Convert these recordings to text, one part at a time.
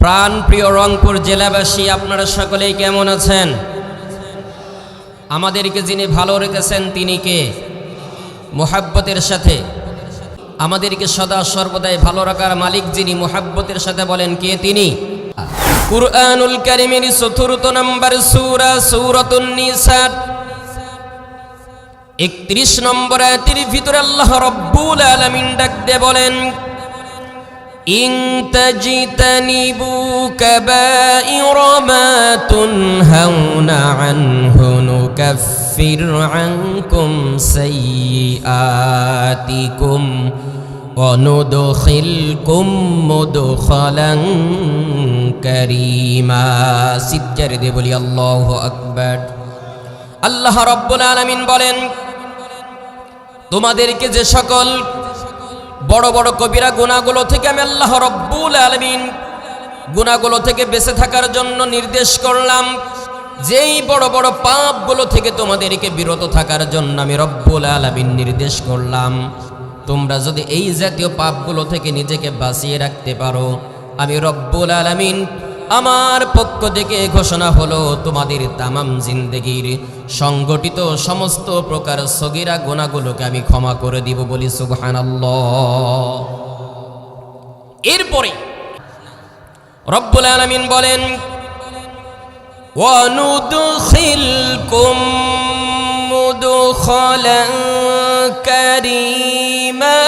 প্রাণপ্রিয় রংপুর জেলাবাসী, আপনারা সকলেই কেমন আছেন? আমাদেরকে যিনি ভালো রেখেছেন তিনি কে? মুহাব্বতের সাথে আমাদেরকে সদা সর্বদাই ভালো রাখার মালিক যিনি, মুহাব্বতের সাথে বলেন কে তিনি? কুরআনুল কারীমের ৪র্থ নম্বর সূরা সূরাতুন নিসা ৩১ নম্বর আয়াতের ভিতরে আল্লাহ রাব্বুল আলামিন ডাক দিয়ে বলেন, ইন তাজতানিবু কাবাইরা মা তুনহাউনা আনহু নুকাফির আনকুম সাইয়্যাতিকুম ওয়া নুদখিলকুম মুদখালান কারীমা। চিৎকার দিয়ে বলি আল্লাহু আকবার। আল্লাহ রাব্বুল আলামিন বলেন, তোমাদেরকে যে সকল বড় বড় কবিরা গুনাহগুলো থেকে আমি আল্লাহ রাব্বুল আলামিন গুনাহগুলো থেকে বেঁচে থাকার জন্য নির্দেশ করলাম, যেই বড় বড় পাপগুলো থেকে তোমাদেরকে বিরত থাকার জন্য আমি রব্বুল আলামিন নির্দেশ করলাম, তোমরা যদি এই জাতীয় পাপগুলো থেকে নিজেকে বাঁচিয়ে রাখতে পারো, আমি রব্বুল আলামিন আমার পক্ষ থেকে ঘোষণা হলো তোমাদের তামাম জিন্দেগির সংগঠিত সমস্ত প্রকার সগীরা গুনাহগুলোকে আমি ক্ষমা করে দিব। বলি সুবহানাল্লাহ। এরপরে রব্বুল আলামিন বলেন, ওয়া নুদখিলকুম মুদখালান কারীমা।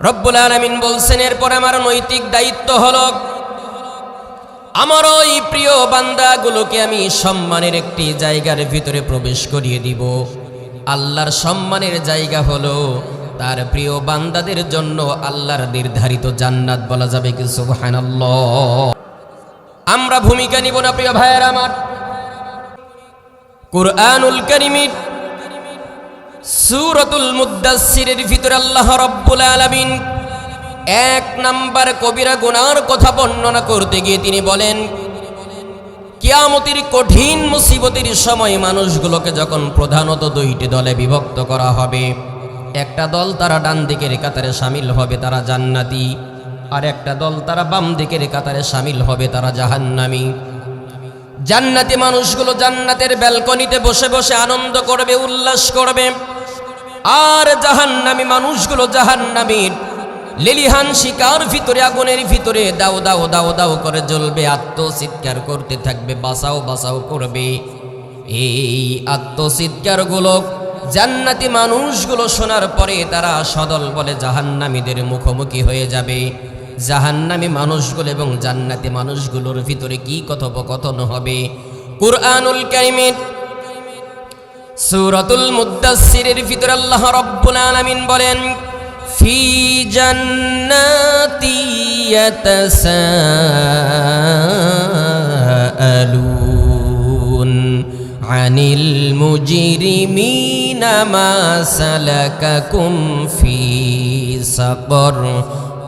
রব্বুল আলামিন বলছেন, এরপর আমার নৈতিক দায়িত্ব হলো আমার ওই প্রিয় বান্দাগুলোকে আমি সম্মানের একটি জায়গার ভিতরে প্রবেশ করিয়ে দিব। আল্লাহর সম্মানের জায়গা হলো তার প্রিয় বান্দাদের জন্য আল্লাহর নির্ধারিত জান্নাত। বলা যাবে কি সুবহানাল্লাহ? আমরা ভূমিকা নিব না প্রিয় ভাইয়েরা আমার। কুরআনুল কারীমের সূরাতুল মুদ্দাসসিরের ভিতরে আল্লাহ রাব্বুল আলামিন ১ নাম্বার কবিরা গুনাহর কথা বর্ণনা করতে গিয়ে তিনি বলেন, কিয়ামতের কঠিন মুসিবতের সময় মানুষগুলোকে যখন প্রধানত ২টি দলে বিভক্ত করা হবে, একটা দল তারা ডান দিকের কাতারে শামিল হবে, তারা জান্নাতি, আর একটা দল তারা বাম দিকের কাতারে শামিল হবে, তারা জাহান্নামী। জান্নাতি মানুষগুলো জান্নাতের ব্যালকনিতে বসে বসে আনন্দ করবে, উল্লাস করবে, আর জাহান্নামী মানুষগুলো জাহান্নামীর লেলিহান শিকার ভিতরে, আগুনের ভিতরে দাও দাও দাও দাও করে জ্বলবে, আত্মচিৎকার করতে থাকবে, বাঁচাও বাঁচাও করবে। এই আত্মচিৎকারগুলো জান্নাতি মানুষগুলো শোনার পরে তারা সদল বলে জাহান্নামীদের মুখোমুখি হয়ে যাবে। জাহান্নামী মানুষগুলো এবং জান্নাতি মানুষগুলোর ভিতরে কি কথোপকথন হবে? কুরআনুল কারীমের সূরাতুল মুদ্দাসসিরের ভিতরে আল্লাহ রাব্বুল আলামিন বলেন, ফি জান্নাতি ইয়াতাসাআলুন আনিল মুজরিমিনা মা সালাকাকুম ফি সাকর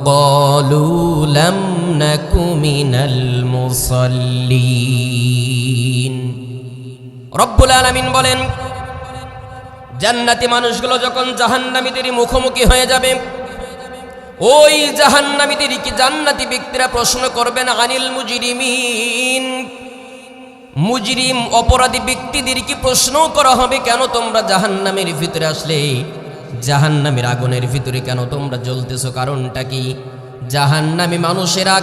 ক্বালু লাম নাকু মিনাল মুসাল্লিন। রব্বুল আলামিন বলেন, জান্নাতি মানুষগুলো যখন জাহান্নামীদের মুখোমুখি হয়ে যাবে, ওই জাহান্নামীদের কি জান্নাতি ব্যক্তিরা প্রশ্ন করবেন, আনিল মুজরিমিন, মুজরিম অপরাধী ব্যক্তিদের কি প্রশ্ন করা হবে, কেন তোমরা জাহান্নামের ভিতরে আসলে? জাহান্নামের আগুনের ভিতরে কেন তোমরা জ্বলতেছো? কারণটা কি? জাহান্নামী মানুষেরা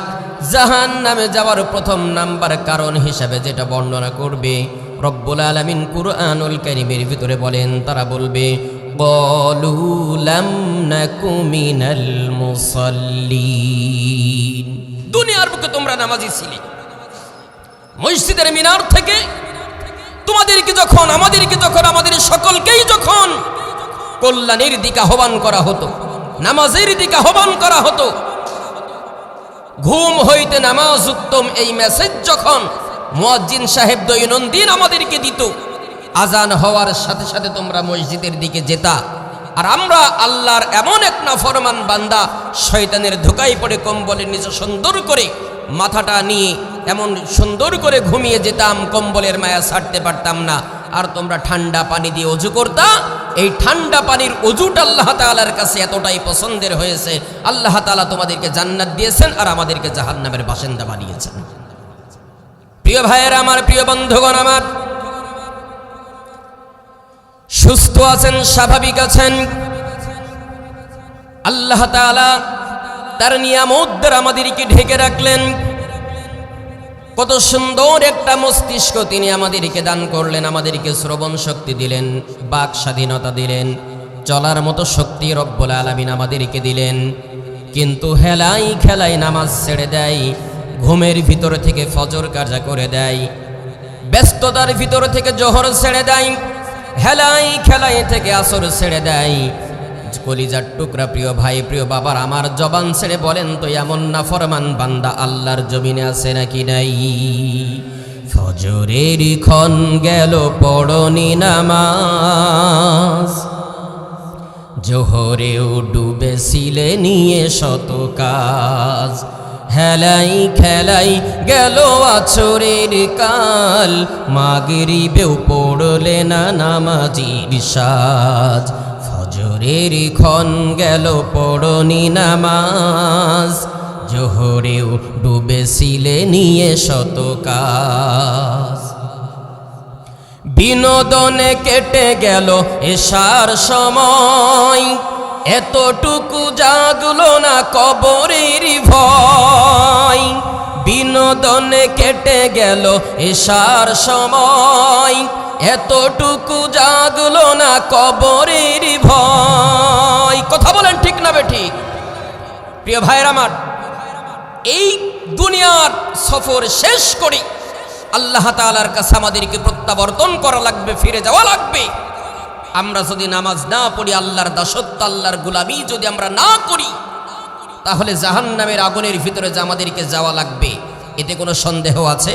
জাহান্নামে যাওয়ার প্রথম নাম্বার কারণ হিসাবে যেটা বর্ণনা করবে রব্বুল আলামিন কুরআনুল কারীমের ভিতরে বলেন, তারা বলবে, ক্বালু লাম নাকু মিনাল মুসাল্লিন। দুনিয়ার বুকে তোমরা নামাজি ছিলে, মসজিদের মিনার থেকে তোমাদেরকে যখন আমাদের সকলকেই যখন কল্যাণের দিকে আহ্বান করা হতো, নামাজের দিকে আহ্বান করা হতো, ঘুম হইতে নামাজ উত্তম, এই মেসেজ যখন মুয়াজ্জিন সাহেব দৈনন্দিন আমাদেরকে দিত, আজান হওয়ার সাথে সাথে তোমরা মসজিদের দিকে যেতা। আর আমরা আল্লাহর এমন এক নাফরমান বান্দা, শয়তানের ধোঁকায় পড়ে কম্বলের নিচে সুন্দর করে মাথাটা নিয়ে এমন সুন্দর করে ঘুমিয়ে যেতাম, কম্বলের মায়া ছাড়তে পারতাম না। আর তোমরা ঠান্ডা পানি দিয়ে অজু করতা। এই ঠান্ডা পানির অজুটা আল্লাহ তাআলার কাছে এতটাই পছন্দের হয়েছে, আল্লাহ তাআলা তোমাদেরকে জান্নাত দিয়েছেন আর আমাদেরকে জাহান্নামের বাসিন্দা বানিয়েছেন। প্রিয় ভাইয়েরা আমার, প্রিয় বন্ধুগণ আমার, সুস্থ আছেন, স্বাভাবিক আছেন, আল্লাহ তাআলা তার নিয়ামত দ্বারা আমাদেরকে ঢেকে রাখলেন। কত সুন্দর একটা মস্তিষ্ক তিনি আমাদেরকে দান করলেন, আমাদেরকে শ্রবণ শক্তি দিলেন, বাক স্বাধীনতা দিলেন, চলার মতো শক্তি রব্বুল আলামিন আমাদেরকে দিলেন। কিন্তু হেলাই খেলাই নামাজ ছেড়ে দেয়, ঘুমের ভিতর থেকে ফজর কাজা করে দেয়, ব্যস্ততার ভিতর থেকে জোহর ছেড়ে দেয়, হেলাই খেলাই থেকে আসর ছেড়ে দেয়। কলিজার টুকরা প্রিয় ভাই, প্রিয় বাবার আমার, জবান ছেড়ে বলেন তো এমন নাফরমান বান্দা আল্লাহর জমিনে আছে নাকি নাই? ফজরের ক্ষণ গেল পড়নি নামাজ, জোহরেও ডুবেছিলে নিয়ে শত কাজ, হেলাই খেলাই গেল আছরের কাল, মাগরিবেও পড়লে না নামাজির সাজ। ফজরের ক্ষণ গেল পড়নি নামাজ, জোহরেও ডুবেছিলে নিয়ে শত কাজ। বিনোদনে কেটে গেল এশার সময়, এতটুকু জাগলো না কবরের ভয়। বিনোদনে কেটে গেল এশার সময়, এতটুকু জাগলো না কবরের ভয়। কথা বলেন ঠিক না বেঠিক? প্রিয় ভাইয়ের আমার, এই দুনিয়ার সফর শেষ করে আল্লাহ তাআলার কাছে আমাদেরকে প্রত্যাবর্তন করা লাগবে, ফিরে যাওয়া লাগবে। আমরা যদি নামাজ না পড়ি, আল্লাহর দাসত্ব, আল্লাহর গোলামি যদি আমরা না করি, তাহলে জাহান্নামের আগুনের ভিতরে যে আমাদেরকে যাওয়া লাগবে, এতে কোনো সন্দেহ আছে?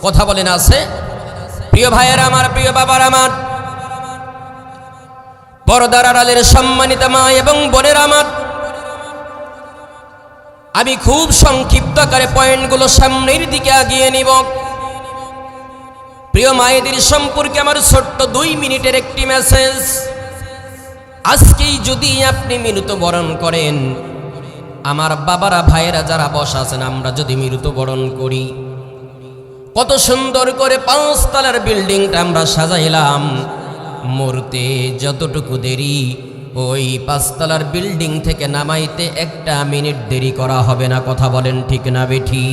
কথা বলেন আছে? প্রিয় ভাইয়ের আমার, প্রিয় বাবার আমার, পর্দার আড়ালের সম্মানিত মা এবং বোনের আমার, আমি খুব সংক্ষিপ্ত আকারে পয়েন্টগুলো সামনের দিকে আগিয়ে নিব। প্রিয় মায়েদের সম্পর্কে আমার ছোট্ট 2 মিনিটের একটি মেসেজ। আজকেই যদি আপনি মৃত্যুবরণ করেন, আমার বাবারা ভাইয়েরা যারা বসা আছেন, আমরা যদি মৃত্যুবরণ করি, কত সুন্দর করে 5 তলার বিল্ডিংটা আমরা সাজাইলাম, মরতে যতটুকু দেরি, ওই 5 তলার বিল্ডিং থেকে নামাইতে 1 মিনিট দেরি করা হবে না। কথা বলেন ঠিক না বেঠি?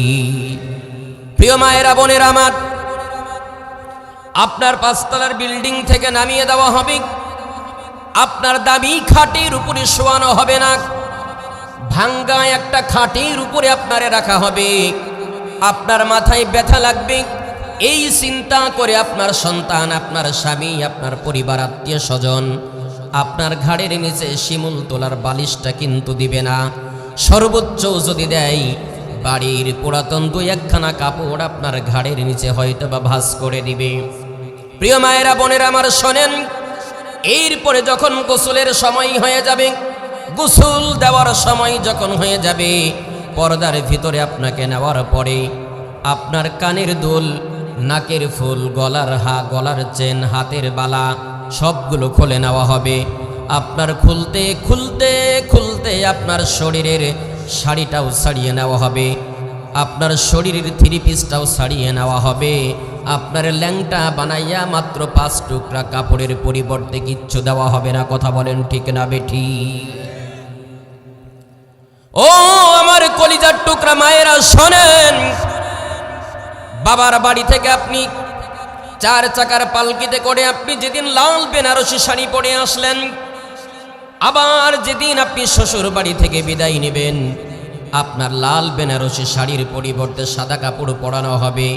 প্রিয় মায়েরা, বোনেরা আমার, আপনার 5 তলার বিল্ডিং থেকে নামিয়ে দেওয়া হবে, আপনার দামি খাটের উপরে শোয়ানো হবে না, ভাঙ্গা একটা খাটের উপরে আপনারে রাখা হবে। আপনার মাথায় ব্যথা লাগবে, এই চিন্তা করে আপনার সন্তান, আপনার স্বামী, আপনার পরিবার, আত্মীয় স্বজন আপনার ঘাড়ের নিচে শিমুল তোলার বালিশটা কিন্তু দিবে না। সর্বোচ্চ যদি দেয়, বাড়ির পুরাতন 2-1খানা কাপড় আপনার ঘাড়ের নিচে হয়তো বা ভাঁজ করে দিবে। প্রিয় মায়েরা, বোনেরা আমার, শোনেন, এরপরে যখন গোসলের সময় হয়ে যাবে, গোসল দেওয়ার সময় যখন হয়ে যাবে, পর্দার ভিতরে আপনাকে নেওয়ার পরে আপনার কানের দুল, নাকের ফুল, গলার চেন, হাতের বালা সবগুলো খুলে নেওয়া হবে। আপনার খুলতে খুলতে খুলতে আপনার শরীরের শাড়িটাও ছাড়িয়ে নেওয়া হবে, আপনার শরীরের 3 পিসটাও ছাড়িয়ে নেওয়া হবে। আপনার ল্যাংটা বানাইয়া মাত্র 5 টুকরা কাপড়ের পরিবর্তে কিচ্ছু দেওয়া হবে না। কথা বলেন ঠিক না বেঠি? ও আমার কলিজার টুকরা মায়েরা, শোনেন, বাবার বাড়ি থেকে আপনি 4 চাকার পালকিতে করে আপনি যেদিন লাল বেনারসি শাড়ি পরে আসলেন, আবার যেদিন আপনি শ্বশুর বাড়ি থেকে বিদায় নেবেন, আপনার লাল বেনারসি শাড়ির পরিবর্তে সাদা কাপড় পরানো হবে।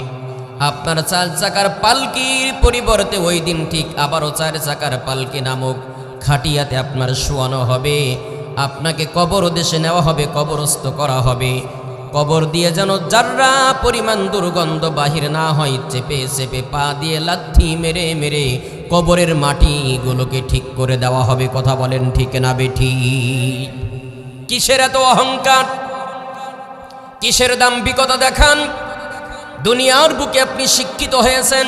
আপনার 4 চাকার পালকির পরিবর্তে ওই দিন ঠিক আবারও 4 চাকার পালকি নামক খাটিয়াতে আপনার শোয়ানো হবে। আপনাকে কবর দেশে নেওয়া হবে, কবরস্থ করা হবে। কবর দিয়ে যেন যার্রা পরিমাণ দুর্গন্ধ বাহির না হয়, চেপে চেপে পা দিয়ে লাথি মেরে মেরে কবরের মাটিগুলোকে ঠিক করে দেওয়া হবে। কথা বলেন ঠিক না বেঠি? কিসের এত অহংকার, কিসের দাম্ভিকতা দেখান? দুনিয়ার বুকে আপনি শিক্ষিত হয়েছেন,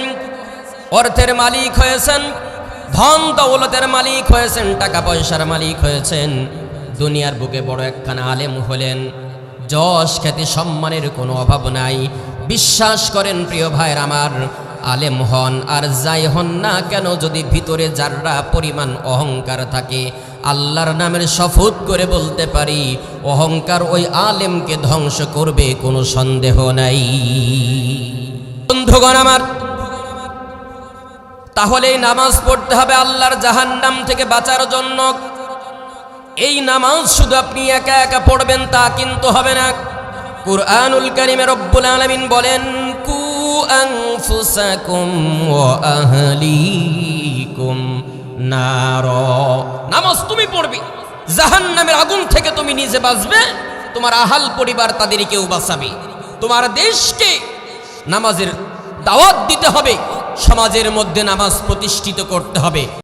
অর্থের মালিক হয়েছেন, ধন দৌলতের মালিক হয়েছেন, টাকা পয়সার মালিক হয়েছেন, দুনিয়ার বুকে বড় একখানা আলেম হলেন, যশ খ্যাতি সম্মানের কোনো অভাব নাই। বিশ্বাস করেন প্রিয় ভাইয়ের আমার, আলেম হন আর যাই হন না কেন, যদি ভিতরে যাররা পরিমাণ অহংকার থাকে, আল্লাহর নামের শপথ করে বলতে পারি অহংকার ওই আলেমকে ধ্বংস করবে, কোনো সন্দেহ নাই। বন্ধুগণ আমার, তাহলে এই নামাজ পড়তে হবে আল্লাহর জাহান্নাম থেকে বাঁচার জন্য। এই নামাজ শুধু আপনি একা একা পড়বেন তা কিন্তু হবে না। কুরআনুল কারীমে রব্বুল আলামিন বলেন, কু আনফুসাকুম ওয়া আহলিকুম নার। নামাজ তুমি পড়বে, জাহান্নামের আগুন থেকে তুমি নিজে বাঁচবে, তোমার আহাল পরিবার তাদেরকেও বাঁচাবে। তোমার দেশকে নামাজের দাওয়াত দিতে হবে, সমাজের মধ্যে নামাজ প্রতিষ্ঠিত করতে হবে।